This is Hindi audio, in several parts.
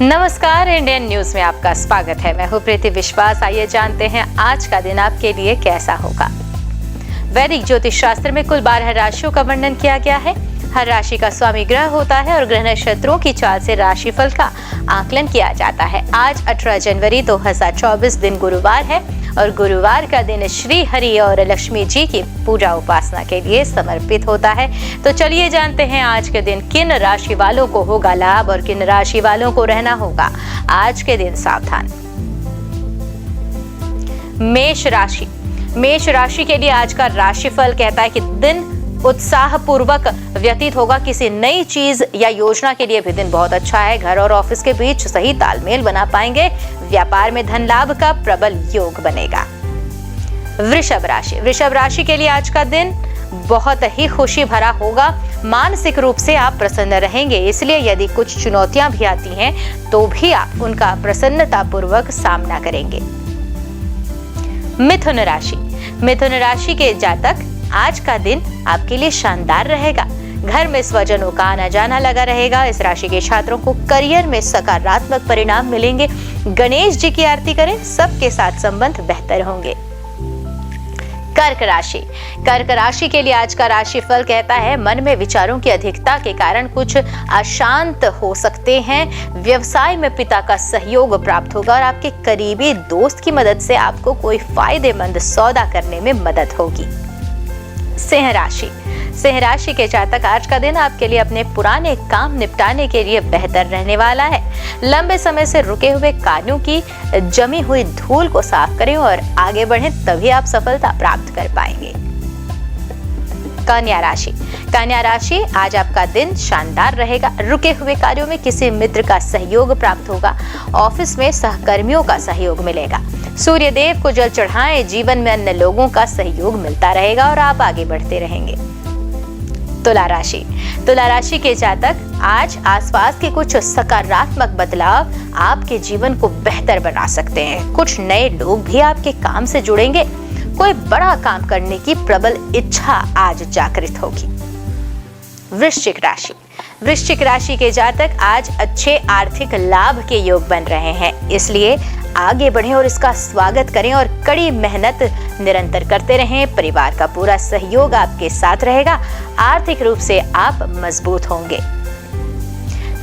नमस्कार, इंडियन न्यूज में आपका स्वागत है। मैं हूं प्रीति विश्वास। आइए जानते हैं आज का दिन आपके लिए कैसा होगा। वैदिक ज्योतिष शास्त्र में कुल 12 राशियों का वर्णन किया गया है। हर राशि का स्वामी ग्रह होता है और ग्रह नक्षत्रों की चाल से राशिफल का आकलन किया जाता है। आज 18 जनवरी 2024 दिन गुरुवार है और गुरुवार का दिन श्री हरि और लक्ष्मी जी की पूजा उपासना के लिए समर्पित होता है। तो चलिए जानते हैं आज के दिन किन राशि वालों को होगा लाभ और किन राशि वालों को रहना होगा आज के दिन सावधान। मेष राशि के लिए आज का राशिफल कहता है कि दिन उत्साह पूर्वक व्यतीत होगा। किसी नई चीज या योजना के लिए भी दिन बहुत अच्छा है। घर और ऑफिस के बीच सही तालमेल बना पाएंगे। व्यापार में धन लाभ का प्रबल योग बनेगा। वृषभ राशि के लिए आज का दिन बहुत ही खुशी भरा होगा। मानसिक रूप से आप प्रसन्न रहेंगे, इसलिए यदि कुछ चुनौतियां भी आती हैं तो भी आप उनका प्रसन्नता पूर्वक सामना करेंगे। मिथुन राशि के जातक आज का दिन आपके लिए शानदार रहेगा। घर में स्वजनों का आना जाना लगा रहेगा। इस राशि के छात्रों को करियर में सकारात्मक परिणाम मिलेंगे। गणेश जी की आरती करें, सबके साथ संबंध बेहतर होंगे। कर्क राशि के लिए आज का राशिफल कहता है मन में विचारों की अधिकता के कारण कुछ अशांत हो सकते हैं। व्यवसाय में पिता का सहयोग प्राप्त होगा और आपके करीबी दोस्त की मदद से आपको कोई फायदेमंद सौदा करने में मदद होगी। सिंह राशि के जातक आज का दिन आपके लिए अपने पुराने काम निपटाने के लिए बेहतर रहने वाला है। लंबे समय से रुके हुए कार्यों की जमी हुई धूल को साफ करें और आगे बढ़ें, तभी आप सफलता प्राप्त कर पाएंगे। कन्या राशि आज आपका दिन शानदार रहेगा। रुके हुए कार्यों में किसी मित्र का सहयोग प्राप्त होगा। ऑफिस में सहकर्मियों का सहयोग मिलेगा। सूर्य देव को जल चढ़ाएं। जीवन में अन्य लोगों का सहयोग मिलता रहेगा और आप आगे बढ़ते रहेंगे। तुला राशि के जातक आज आसपास के कुछ सकारात्मक बदलाव आपके जीवन को बेहतर बना सकते हैं। कुछ नए लोग भी आपके काम से जुड़ेंगे। कोई बड़ा काम करने की प्रबल इच्छा आज जागृत होगी। वृश्चिक राशि के जातक आज अच्छे आर्थिक लाभ के योग बन रहे हैं, इसलिए आगे बढ़ें और इसका स्वागत करें और कड़ी मेहनत निरंतर करते रहें। परिवार का पूरा सहयोग आपके साथ रहेगा। आर्थिक रूप से आप मजबूत होंगे।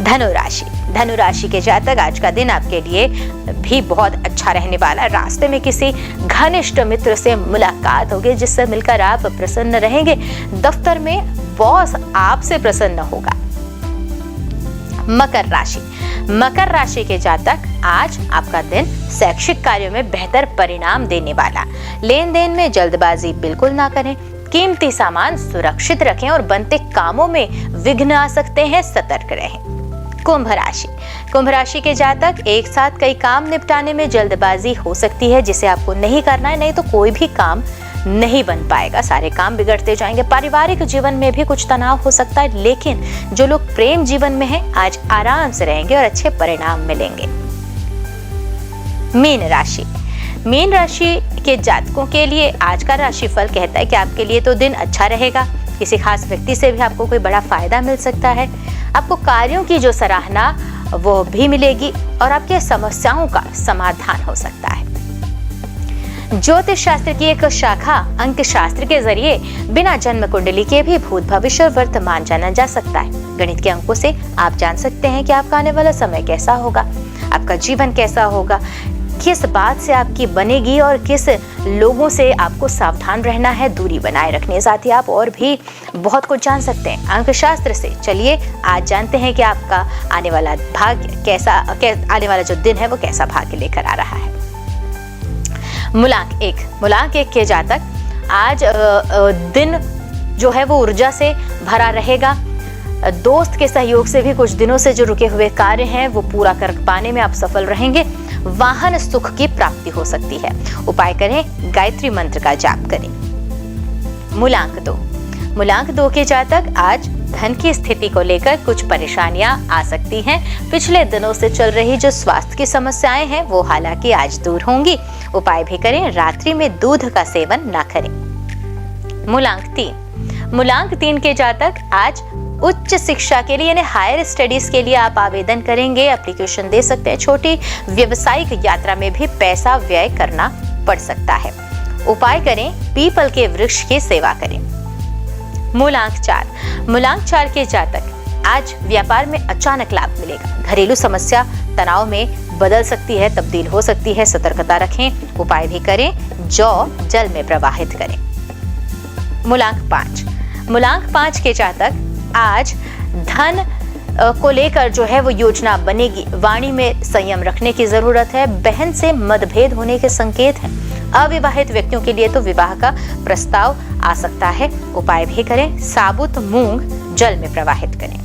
धनु राशि के जातक आज का दिन आपके लिए भी बहुत अच्छा रहने वाला है। रास्ते में किसी घनिष्ठ मित्र से मुलाकात होगी जिससे मिलकर आप प्रसन्न रहेंगे। दफ्तर में बॉस आपसे प्रसन्न होगा। मकर राशि के जातक आज आपका दिन शैक्षिक कार्यों में बेहतर परिणाम देने वाला। लेन देन में जल्दबाजी बिल्कुल ना करें। कीमती सामान सुरक्षित रखें और बनते कामों में विघ्न आ सकते हैं, सतर्क रहें। कुंभ राशि के जातक एक साथ कई काम निपटाने में जल्दबाजी हो सकती है, जिसे आपको नहीं करना है, नहीं तो कोई भी काम नहीं बन पाएगा। सारे काम बिगड़ते जाएंगे। पारिवारिक जीवन में भी कुछ तनाव हो सकता है, लेकिन जो लोग प्रेम जीवन में हैं आज आराम से रहेंगे और अच्छे परिणाम मिलेंगे। मीन राशि के जातकों के लिए आज का राशिफल कहता है कि आपके लिए तो दिन अच्छा रहेगा। किसी खास व्यक्ति से भी आपको कोई बड़ा फायदा मिल सकता है। आपको कार्यों की जो सराहना वो भी मिलेगी और आपके समस्याओं का समाधान हो सकता है। ज्योतिष शास्त्र की एक शाखा अंक शास्त्र के जरिए बिना जन्म कुंडली के भी भूत भविष्य और वर्तमान जाना जा सकता है। गणित के अंकों से आप जान सकते हैं कि आपका आने वाला समय कैसा होगा, आपका जीवन कैसा होगा, किस बात से आपकी बनेगी और किस लोगों से आपको सावधान रहना है, दूरी बनाए रखने। साथ ही आप और भी बहुत कुछ जान सकते हैं अंक शास्त्र से। चलिए आज जानते हैं कि आपका आने वाला भाग्य आने वाला जो दिन है वो कैसा भाग्य लेकर आ रहा है। मूलांक एक के जातक आज दिन जो है वो ऊर्जा से भरा रहेगा। दोस्त के सहयोग से भी कुछ दिनों से जो रुके हुए कार्य हैं वो पूरा कर पाने में आप सफल रहेंगे। वाहन सुख की प्राप्ति हो सकती है। उपाय करें, गायत्री मंत्र का जाप करें। मूलांक दो के जातक आज धन की स्थिति को लेकर कुछ परेशानियां आ सकती हैं। पिछले दिनों से चल रही जो स्वास्थ्य की समस्याएं हैं वो हालांकि आज दूर होंगी। उपाय भी करें, रात्रि में दूध का सेवन ना करें। मूलांक तीन के जातक आज उच्च शिक्षा के लिए यानी हायर स्टडीज के लिए आप आवेदन करेंगे, एप्लीकेशन दे सकते हैं। छोटी व्यवसायिक यात्रा में भी पैसा व्यय करना पड़ सकता है। उपाय करें, पीपल के वृक्ष की सेवा करें। मूलांक 4। मूलांक 4 के जातक आज व्यापार में अचानक लाभ मिलेगा। घरेलू समस्या तनाव में बदल सकती है, तब्दील हो सकती है, सतर्कता रखें। उपाय भी करें, जौ जल में प्रवाहित करें। मूलांक 5। मूलांक 5 के जातक आज धन को लेकर जो है वो योजना बनेगी। वाणी में संयम रखने की जरूरत है। बहन से मतभेद होने के संकेत हैं। अविवाहित व्यक्तियों के लिए तो विवाह का प्रस्ताव आ सकता है। उपाय भी करें, साबुत मूंग जल में प्रवाहित करें।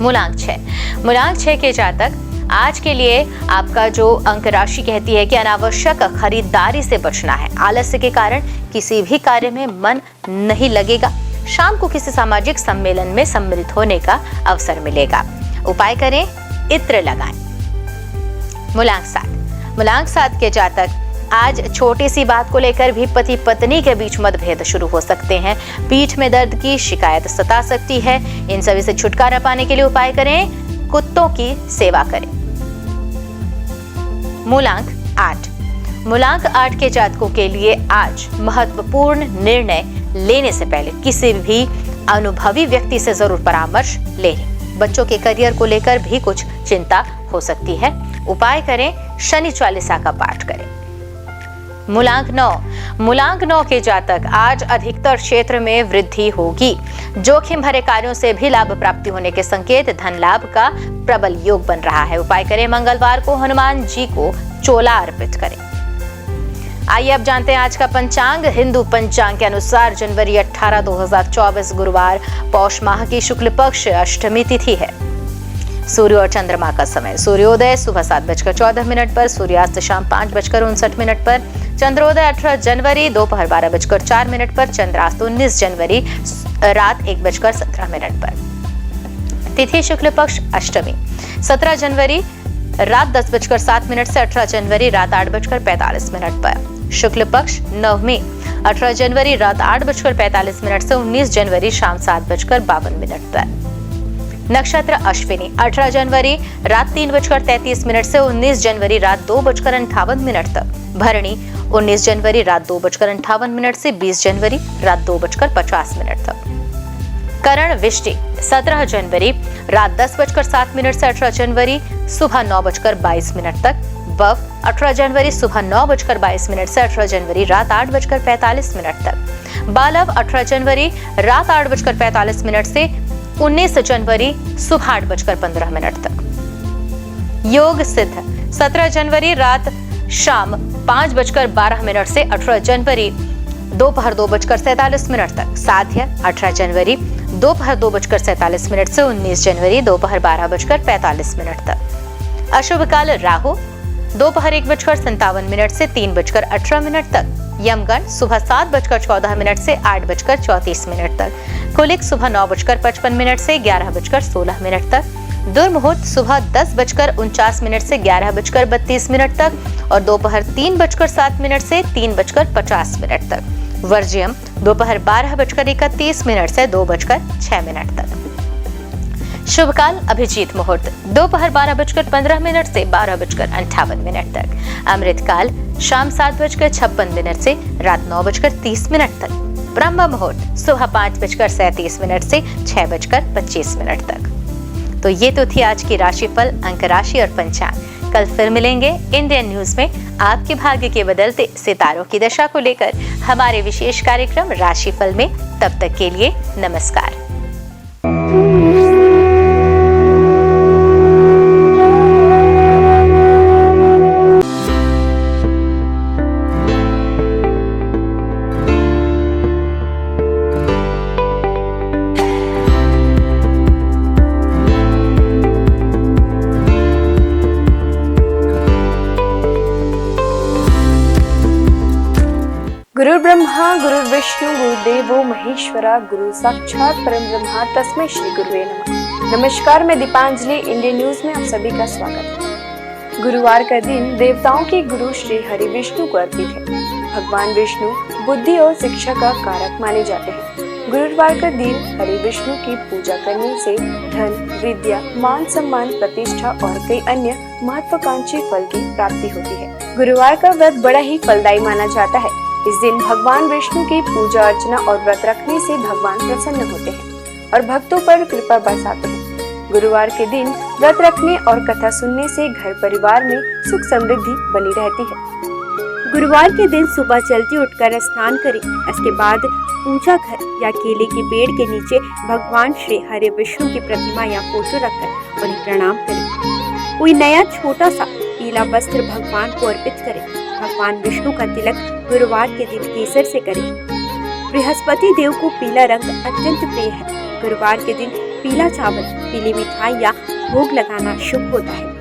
मूलांक 6। मूलांक 6 के जातक आज के लिए आपका जो अंक राशि कहती है कि अनावश्यक खरीदारी से बचना है। आलस्य के कारण किसी भी कार्य में मन नहीं लगेगा। शाम को किसी सामाजिक सम्मेलन में सम्मिलित होने का अवसर मिलेगा। उपाय करें, इत्र लगाएं। मूलांक 7। मूलांक 7 के जातक आज छोटी सी बात को लेकर भी पति पत्नी के बीच मतभेद शुरू हो सकते हैं। पीठ में दर्द की शिकायत सता सकती है। इन सभी से छुटकारा पाने के लिए उपाय करें, कुत्तों की सेवा करें। मूलांक 8। मूलांक 8 के जातकों के लिए आज महत्वपूर्ण निर्णय लेने से पहले किसी भी अनुभवी व्यक्ति से जरूर परामर्श ले लें। बच्चों के करियर को लेकर भी कुछ चिंता हो सकती है। उपाय करें, शनि चालीसा का पाठ करें। मूलांक 9। मूलांक 9 के जातक आज अधिकतर क्षेत्र में वृद्धि होगी। जोखिम भरे कार्यों से भी लाभ प्राप्ति होने के संकेत, धन लाभ का प्रबल योग बन रहा है। उपाय करें, मंगलवार को हनुमान जी को चोला अर्पित करें। आइए अब जानते हैं आज का पंचांग। हिंदू पंचांग के अनुसार जनवरी 18, 2024 गुरुवार, पौष माह की शुक्ल पक्ष अष्टमी तिथि है। सूर्य और चंद्रमा का समय, सूर्योदय सुबह 7:14 पर, सूर्यास्त शाम 5:59 पर, चंद्रोदय 18 जनवरी दोपहर 12:04 पर, चंद्रास्त 19 जनवरी रात 1:17 पर। तिथि शुक्ल पक्ष अष्टमी 17 जनवरी रात 10:07 से 18 जनवरी रात 8:45 पर। शुक्ल पक्ष नवमी 18 जनवरी रात 8:45 से 19 जनवरी शाम 7:52 पर। नक्षत्र अश्विनी 18 जनवरी रात 3:33 से 19 जनवरी रात 2:58 तक। भरणी 19 जनवरी रात 2:58 से 20 जनवरी रात 2:50 तक। करण विष्टि 17 जनवरी रात 10:07 से 18 जनवरी सुबह 9:22 तक। बव 18 जनवरी सुबह 9:22 से 18 जनवरी रात 8:45 तक। बालव 18 जनवरी रात 8:45 से 19 जनवरी सुबह 8:15 तक। योग सिद्ध 17 जनवरी रात शाम 5:12 से 18 जनवरी दोपहर 2:47 तक। साध्य 18 जनवरी दोपहर 2:47 से 19 जनवरी दोपहर 12:45 तक। अशुभ काल राहु दोपहर 1:57 से 3:18 तक। यमगण सुबह 7:14 से 8:34 तक। कुलिक सुबह 9:55 से 11:16 तक। दुर्मुहूर्त सुबह 10:49 से 11:32 तक और दोपहर 3:07 से 3:50 तक। वर्ज्यम दोपहर 12:31 से 2:06 तक। शुभ काल अभिजीत मुहूर्त दोपहर 12:15 से 12:58 तक। अमृत काल शाम 7:56 से रात 9:30 तक। ब्रह्म मुहूर्त सुबह 5:37 से 6:25 तक। तो ये तो थी आज की राशिफल, अंक राशि और पंचांग। कल फिर मिलेंगे इंडियन न्यूज में आपके भाग्य के बदलते सितारों की दशा को लेकर हमारे विशेष कार्यक्रम राशिफल में। तब तक के लिए नमस्कार। गुरु ब्रह्मा गुरु विष्णु गुरुदेवो महेश्वरा, गुरु साक्षात परम ब्रह्मा तस्मै श्री गुरुवे नमः। नमस्कार, मैं दीपांजलि, इंडियन न्यूज में आप सभी का स्वागत है। गुरुवार का दिन देवताओं के गुरु श्री हरि विष्णु को अर्पित है। भगवान विष्णु बुद्धि और शिक्षा का कारक माने जाते हैं। गुरुवार का दिन हरि विष्णु की पूजा करने से धन, विद्या, मान सम्मान, प्रतिष्ठा और कई अन्य महत्वाकांक्षी फल की प्राप्ति होती है। गुरुवार का व्रत बड़ा ही फलदायी माना जाता है। इस दिन भगवान विष्णु की पूजा अर्चना और व्रत रखने से भगवान प्रसन्न होते हैं और भक्तों पर कृपा बरसाते हैं। गुरुवार के दिन व्रत रखने और कथा सुनने से घर परिवार में सुख समृद्धि बनी रहती है। गुरुवार के दिन सुबह जल्दी उठकर स्नान करें। इसके बाद पूजा घर या केले के पेड़ के नीचे भगवान श्री हरि विष्णु की प्रतिमा या फोटो रखकर उन्हें प्रणाम करें। कोई नया छोटा सा पीला वस्त्र भगवान को अर्पित करें। भगवान विष्णु का तिलक गुरुवार के दिन केसर से करें। बृहस्पति देव को पीला रंग अत्यंत प्रिय है। गुरुवार के दिन पीला चावल, पीली मिठाई या भोग लगाना शुभ होता है।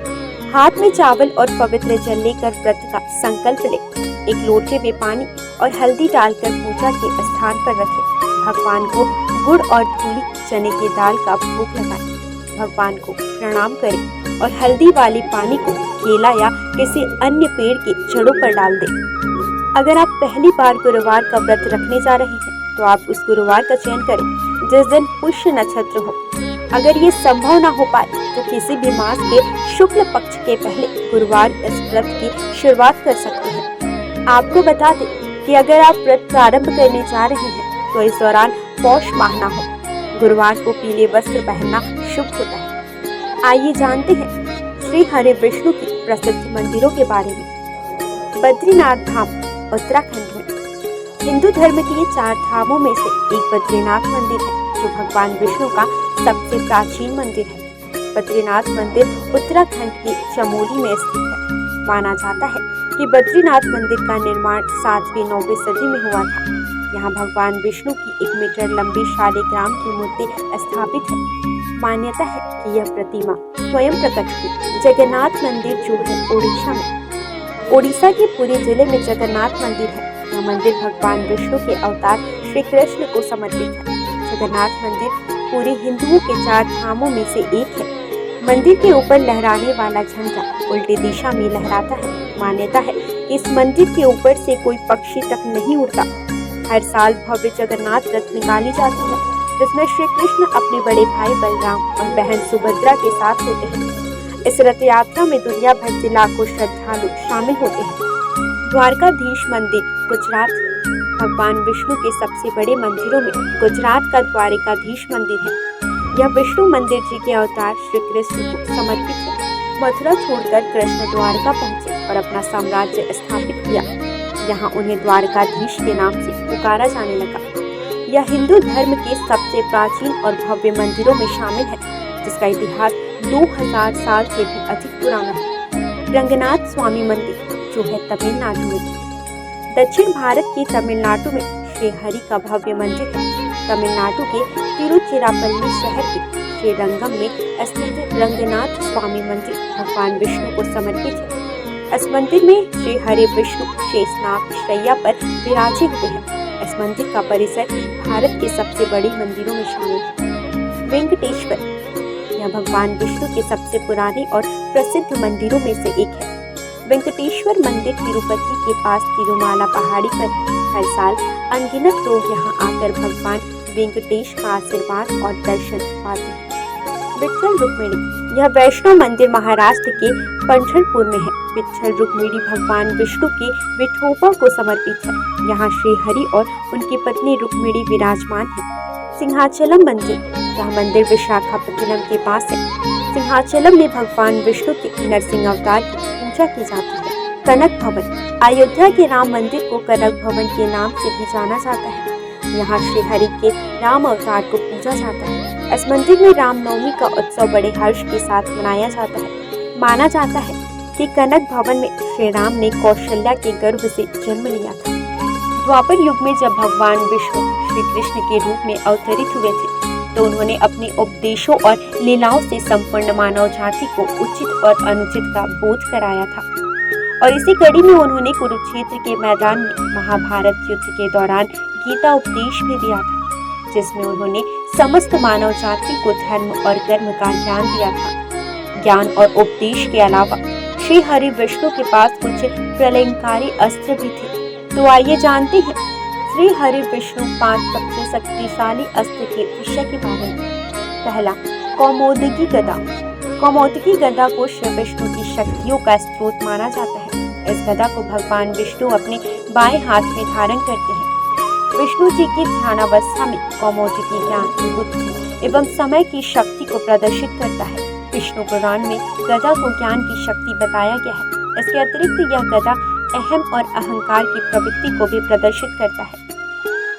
हाथ में चावल और पवित्र जल लेकर व्रत का संकल्प लें। एक लोटे में पानी और हल्दी डालकर पूजा के स्थान पर रखें। भगवान को गुड़ और धूली चने की दाल का भोग लगाएं। भगवान को प्रणाम करें और हल्दी वाली पानी को केला या किसी अन्य पेड़ के जड़ों पर डाल दें। अगर आप पहली बार गुरुवार का व्रत रखने जा रहे हैं तो आप उस गुरुवार का चयन करें जिस दिन पुष्य नक्षत्र हो। अगर ये संभव न हो पाए तो किसी भी मास के शुक्ल पक्ष के पहले गुरुवार इस व्रत की शुरुआत कर सकते हैं। आपको बता दें कि अगर आप व्रत प्रारंभ करने जा रहे हैं तो इस दौरान पौष माह न हो। गुरुवार को पीले वस्त्र पहनना शुभ होता है। आइए जानते हैं श्री हरि विष्णु की प्रसिद्ध मंदिरों के बारे में। बद्रीनाथ धाम उत्तराखंड में हिंदू धर्म के 4 धामों में से एक बद्रीनाथ मंदिर है जो भगवान विष्णु का सबसे प्राचीन मंदिर है। बद्रीनाथ मंदिर उत्तराखंड के चमोली में स्थित है। माना जाता है कि बद्रीनाथ मंदिर का निर्माण 7वीं 9वीं सदी में हुआ था। यहाँ भगवान विष्णु की 1 मीटर लंबी शालिग्राम की मूर्ति स्थापित है। मान्यता है कि यह प्रतिमा स्वयं प्रकट हुई। जगन्नाथ मंदिर जो है ओडिशा में, ओडिशा के पुरी जिले में जगन्नाथ मंदिर है। यह मंदिर भगवान विष्णु के अवतार श्री कृष्ण को समर्पित है। जगन्नाथ मंदिर पूरे हिंदुओं के 4 धामों में से एक है। मंदिर के ऊपर लहराने वाला झंडा उल्टी दिशा में लहराता है। मान्यता है कि इस मंदिर के ऊपर से कोई पक्षी तक नहीं उड़ता। हर साल भव्य जगन्नाथ रथ निकाली जाती है जिसमें श्री कृष्ण अपने बड़े भाई बलराम और बहन सुभद्रा के साथ होते हैं। इस रथ यात्रा में दुनिया भर से लाखों श्रद्धालु शामिल होते हैं। द्वारकाधीश मंदिर गुजरात भगवान विष्णु के सबसे बड़े मंदिरों में गुजरात का द्वारकाधीश मंदिर है। यह विष्णु मंदिर जी के अवतार श्री कृष्ण को समर्पित है। मथुरा छोड़कर कृष्ण द्वारका पहुंचे और अपना साम्राज्य स्थापित किया। यहाँ उन्हें द्वारकाधीश के नाम से पुकारा जाने लगा। यह हिंदू धर्म के सबसे प्राचीन और भव्य मंदिरों में शामिल है जिसका इतिहास 2000 साल से भी अधिक पुराना है। रंगनाथ स्वामी मंदिर जो है तमिलनाडु में। दक्षिण भारत के तमिलनाडु में श्री हरि का भव्य मंदिर है। तमिलनाडु के तिरुचिरापल्ली शहर के श्रीरंगम में स्थित रंगनाथ स्वामी मंदिर भगवान विष्णु को समर्पित है। इस मंदिर में श्री हरि विष्णु शेषनाग शैया पर विराजे हुए हैं। इस मंदिर का परिसर भारत के सबसे बड़े मंदिरों में शामिल है। वेंकटेश्वर यह भगवान विष्णु के सबसे पुराने और प्रसिद्ध मंदिरों में से एक है। वेंकटेश्वर मंदिर तिरुपति के पास तिरुमाला पहाड़ी पर है। हर साल अनगिनत लोग यहाँ आकर भगवान वेंकटेश का आशीर्वाद और दर्शन पाते हैं। विट्ठल रुक्मिणी यह वैष्णव मंदिर महाराष्ट्र के पंढरपुर में है। विट्ठल रुक्मिणी भगवान विष्णु के विठोबा को समर्पित है। यहाँ श्री हरि और उनकी पत्नी रुक्मिणी विराजमान है। सिंहाचलम मंदिर यह मंदिर विशाखापट्टनम के पास है। सिंहाचलम में भगवान विष्णु के नरसिंह अवतार की पूजा की जाती है। कनक भवन अयोध्या के राम मंदिर को कनक भवन के नाम से भी जाना जाता है। यहाँ श्री हरि के राम अवतार को पूजा जाता है। इस मंदिर में रामनवमी का उत्सव बड़े हर्ष के साथ मनाया जाता है। माना जाता है कि कनक भवन में श्री राम ने कौशल्या के गर्भ से जन्म लिया था। द्वापर युग में जब भगवान विष्णु श्री कृष्ण के रूप में अवतरित हुए थे तो उन्होंने अपने उपदेशों और लीलाओं से संपूर्ण मानव जाति को उचित और अनुचित का बोध कराया था। और इसी कड़ी में उन्होंने कुरुक्षेत्र के मैदान में महाभारत युद्ध के दौरान गीता उपदेश भी दिया था, जिसमें उन्होंने समस्त मानव जाति को धर्म और कर्म का ज्ञान दिया था। ज्ञान और उपदेश के अलावा श्री हरि विष्णु के पास कुछ प्रलयंकारी अस्त्र भी थे। तो आइए जानते हैं श्री हरि विष्णु 5 सबसे शक्तिशाली अस्त्र के विषय के बारे में। पहला, कौमोदकी गदा। कौमोदकी गदा को श्री विष्णु की शक्तियों का स्रोत माना जाता है। इस गदा को भगवान विष्णु अपने बाएं हाथ में धारण करते हैं। विष्णु जी की ध्यानावस्था में कौमोदकी ज्ञान, बुद्धि एवं समय की शक्ति को प्रदर्शित करता है। विष्णु पुराण में गदा को ज्ञान की शक्ति बताया गया है। इसके अतिरिक्त यह गदा अहम और अहंकार की प्रवृत्ति को भी प्रदर्शित करता है।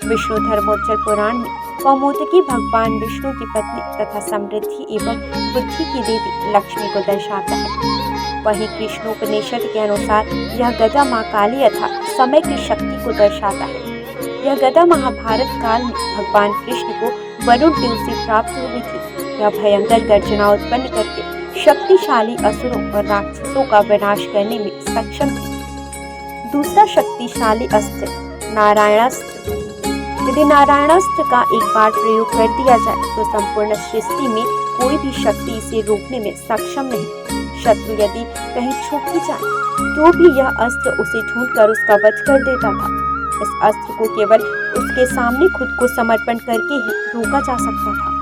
विष्णु धर्मोच्चर पुराण में कौमोदकी भगवान विष्णु की पत्नी तथा समृद्धि एवं बुद्धि की देवी लक्ष्मी को दर्शाता है। वहीं कृष्णोपनिषद के अनुसार यह गदा मां काली अर्थात समय की शक्ति को दर्शाता है। यह गदा महाभारत काल में भगवान कृष्ण को वरुण देव से प्राप्त हुई थी। यह भयंकर गर्जना उत्पन्न करके शक्तिशाली असुरों और राक्षसों का विनाश करने में सक्षम थी। दूसरा शक्तिशाली अस्त्र नारायणास्त्र। यदि नारायणास्त्र का एक बार प्रयोग कर दिया जाए तो संपूर्ण सृष्टि में कोई भी शक्ति इसे रोकने में सक्षम नहीं। शत्रु यदि कहीं छुप भी जाए तो भी यह अस्त्र उसे ढूंढकर उसका वध कर देता था। इस अस्त्र को केवल उसके सामने खुद को समर्पण करके ही रोका जा सकता था।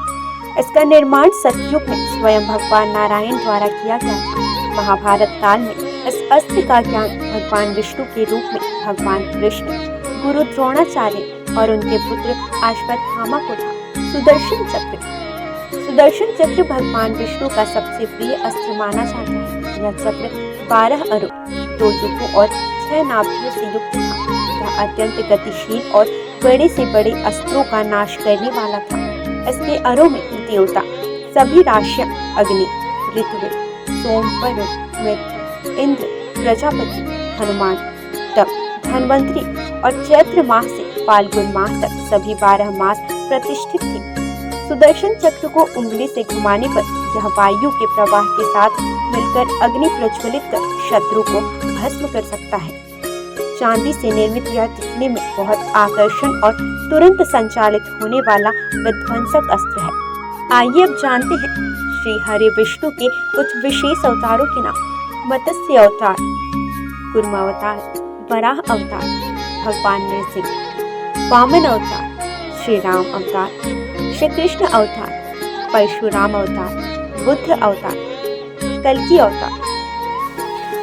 इसका निर्माण सतयुग में स्वयं भगवान नारायण द्वारा किया गया था। महाभारत काल में इस अस्त्र का ज्ञान भगवान विष्णु के रूप में भगवान कृष्ण, गुरु द्रोणाचार्य और उनके पुत्र अश्वत्थामा को था। सुदर्शन चक्र। सुदर्शन चक्र भगवान विष्णु का सबसे प्रिय अस्त्र माना जाता है। यह चक्र 12 अरों, 2 युगों और 6 नाभियों से युक्त था। यह अत्यंत गतिशील और बड़े से बड़े अस्त्रों का नाश करने वाला था। इसके अरों में देवता, सभी राशियां, अग्नि, ऋत्विक, सोम, वरुण, मृत्यु, इंद्र, प्रजापति, हनुमान, तप, धन्वंतरी और चैत्र माह से फाल्गुन माह तक सभी 12 मास प्रतिष्ठित थे। सुदर्शन चक्र को उंगली से घुमाने पर यह वायु के प्रवाह के साथ मिलकर अग्नि प्रज्वलित कर शत्रु को भस्म कर सकता है। चांदी से निर्मित यह दिखने में बहुत आकर्षण और तुरंत संचालित होने वाला विध्वंसक अस्त्र है। आइए अब जानते हैं श्री हरि विष्णु के कुछ विशेष अवतारों के नाम। मत्स्य अवतार, कूर्म अवतार, वराह अवतार, भगवान नृसिंह। वामन अवतार, श्री राम अवतार, श्री कृष्ण अवतार, परशुराम अवतार, बुद्ध अवतार, कल्कि अवतार।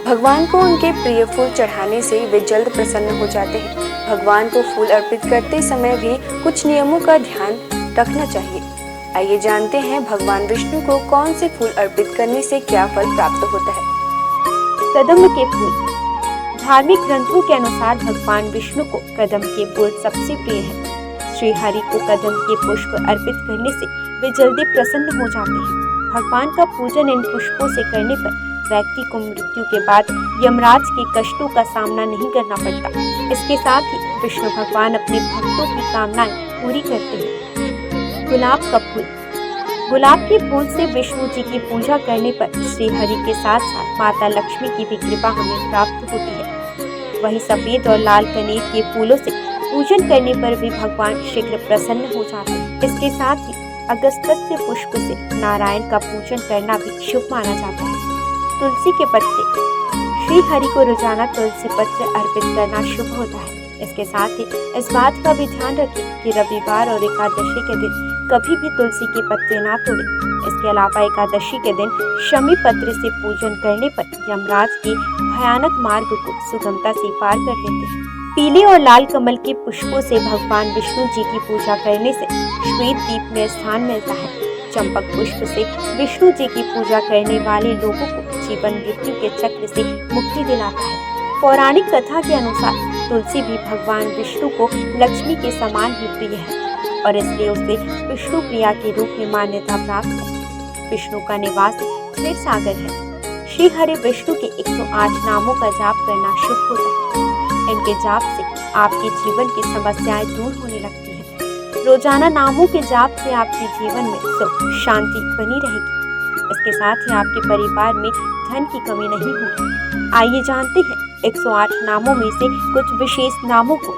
भगवान को उनके प्रिय फूल चढ़ाने से वे जल्द प्रसन्न हो जाते हैं। भगवान को फूल अर्पित करते समय भी कुछ नियमों का ध्यान रखना चाहिए। आइए जानते हैं भगवान विष्णु को कौन से फूल अर्पित करने से क्या फल प्राप्त होता है। कदम के फूल। धार्मिक ग्रंथों के अनुसार भगवान विष्णु को कदम के फूल सबसे प्रिय है। श्री हरि को कदम के पुष्प अर्पित करने से वे जल्दी प्रसन्न हो जाते हैं। भगवान का पूजन इन पुष्पों से करने पर व्यक्ति को मृत्यु के बाद यमराज के कष्टों का सामना नहीं करना पड़ता। इसके साथ ही विष्णु भगवान अपने भक्तों की कामनाएं पूरी करते हैं। गुलाब का फूल। गुलाब के फूल से विष्णु जी की पूजा करने पर श्री हरि के साथ साथ माता लक्ष्मी की भी कृपा हमें प्राप्त होती है। वहीं सफेद और लाल कनेर के फूलों से पूजन करने पर भी भगवान शीघ्र प्रसन्न हो जाते हैं। इसके साथ ही अगस्त्य पुष्प से नारायण का पूजन करना भी शुभ माना जाता है। तुलसी के पत्ते। श्री हरि को रोजाना तुलसी पत्र अर्पित करना शुभ होता है। इसके साथ ही इस बात का भी ध्यान रखें कि रविवार और एकादशी के दिन कभी भी तुलसी के पत्ते ना तोड़ें। इसके अलावा एकादशी के दिन शमी पत्र से पूजन करने पर यमराज के भयानक मार्ग को सुगमता से पार कर लेते हैं। पीले और लाल कमल के पुष्पों से भगवान विष्णु जी की पूजा करने से श्वेत दीप में स्थान मिलता है। चंपक पुष्प से विष्णु जी की पूजा करने वाले लोगों को जीवन मृत्यु के चक्र से मुक्ति दिलाता है। पौराणिक कथा के अनुसार तुलसी भी भगवान विष्णु को लक्ष्मी के समान ही प्रिय है और इसलिए उसे विष्णु प्रिया के रूप में मान्यता प्राप्त है। विष्णु का निवास क्षीर सागर है। श्री हरि विष्णु के 108 नामों का जाप करना शुभ होता है। इनके जाप से आपके जीवन की समस्याएं दूर होने लगती है। रोजाना नामों के जाप से आपके जीवन में सुख शांति बनी रहेगी। इसके साथ ही आपके परिवार में धन की कमी नहीं होगी। आइए जानते हैं 108 नामों में से कुछ विशेष नामों को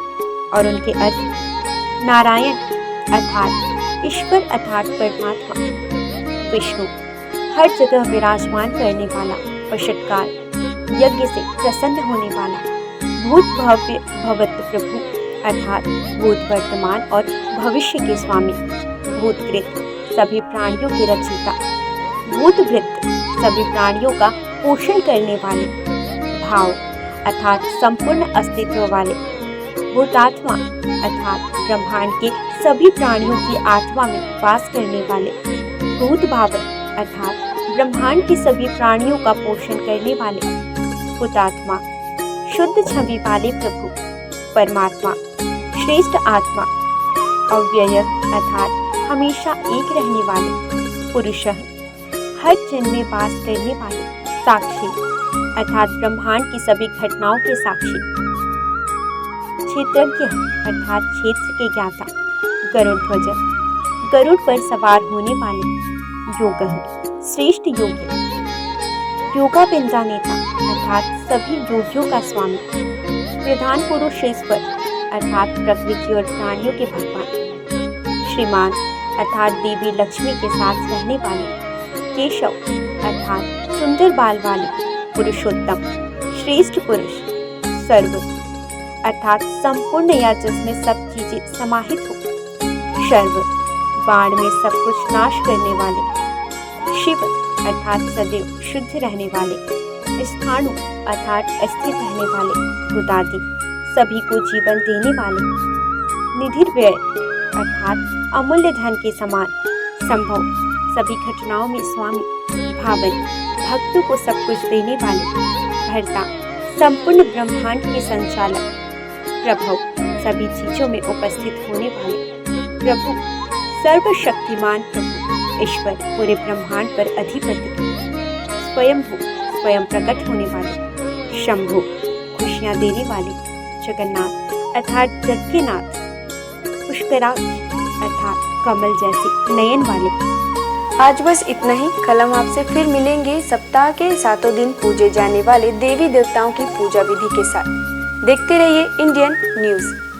और उनके अर्थ। नारायण अर्थात ईश्वर अर्थात परमात्मा। विष्णु हर जगह विराजमान करने वाला, वशटकार यज्ञ से प्रसन्न होने वाला। भूत भव्य भवत प्रभु अर्थात भूत, वर्तमान और भविष्य के स्वामी। भूतकृत सभी प्राणियों के रचयिता। भूतभृत सभी प्राणियों का पोषण करने वाले। भाव अर्थात संपूर्ण अस्तित्व वाले। भूतात्मा अर्थात ब्रह्मांड के सभी प्राणियों की आत्मा में वास करने वाले। भूत भावन अर्थात ब्रह्मांड के सभी प्राणियों का पोषण करने वाले। हुतात्मा शुद्ध छवि वाले प्रभु परमात्मा। श्रेष्ठ आत्मा अव्यय अर्थात हमेशा एक रहने वाले। पुरुष हर जन्म में वास करने वाले। साक्षी अर्थात ब्रह्मांड की सभी घटनाओं के साक्षी। क्षेत्रज्ञ अर्थात क्षेत्र के ज्ञाता। गरुड़ ध्वज गरुड़ पर सवार होने वाले। योग श्रेष्ठ योगी। योगा बिंदा नेता अर्थात सभी योगियों का स्वामी। प्रधान पुरुष ईश्वर अर्थात प्रकृति और प्राणियों के भगवान। श्रीमान अर्थात देवी लक्ष्मी के साथ रहने वाले। केशव अर्थात सुंदर बाल वाले। पुरुषोत्तम श्रेष्ठ पुरुष। सर्व अर्थात संपूर्ण या जिसमें सब चीजें समाहित हो। शर्व बाण में सब कुछ नाश करने वाले। शिव अर्थात सदैव शुद्ध रहने वाले। स्थाणु अर्थात स्थित रहने वाले। भूतादि सभी को जीवन देने वाले। निधिर्व्यय अर्थात अमूल्य धन के समान। संभव सभी घटनाओं में स्वामी। भावन भक्तों को सब कुछ देने वाले। भर्ता संपूर्ण ब्रह्मांड के संचालक। प्रभु सभी चीजों में उपस्थित होने वाले। प्रभु सर्वशक्तिमान प्रभु ईश्वर पूरे ब्रह्मांड पर अधिपति। स्वयंभू स्वयं प्रकट होने वाले। शंभु खुशियां देने वाले। जगन्नाथ अर्थात जग के नाथ। पुष्कराक्ष अर्थात कमल जैसे नयन वाले। आज बस इतना ही। कल हम आपसे फिर मिलेंगे सप्ताह के 7 दिन पूजे जाने वाले देवी देवताओं की पूजा विधि के साथ। देखते रहिए इंडियन न्यूज़।